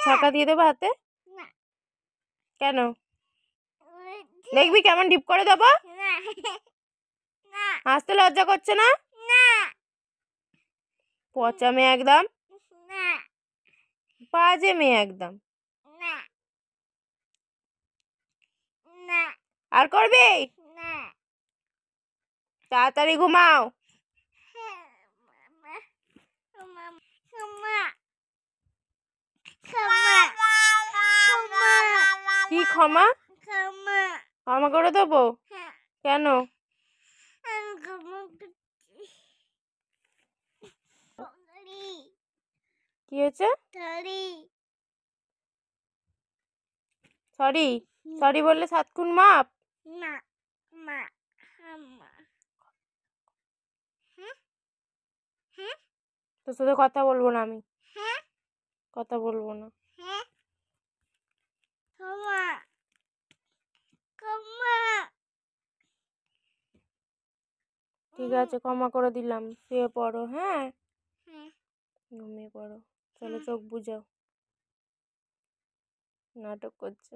ছ্যাঁকা দিয়ে দেবো হাতে? কেন? দেখবি কেমন ডিপ করে দেবো। হাসতে লজ্জা করছে না? পচা মেয়ে একদম, বাজে মেয়ে একদম। আর করবি? তাড়াতাড়ি ঘুমাও। কি ক্ষমা? ক্ষমা করে দেবো? কেন? কি হয়েছে? সরি সরি বললে 7 খুন মাপ? তোর সাথে কথা বলবো না আমি, কথা বলবো না। ঠিক আছে, ক্ষমা করে দিলাম। শুয়ে পড়ো, হ্যাঁ? ঘুমিয়ে পড়ো। চলো চোখ বুজাও। নাটক করছে।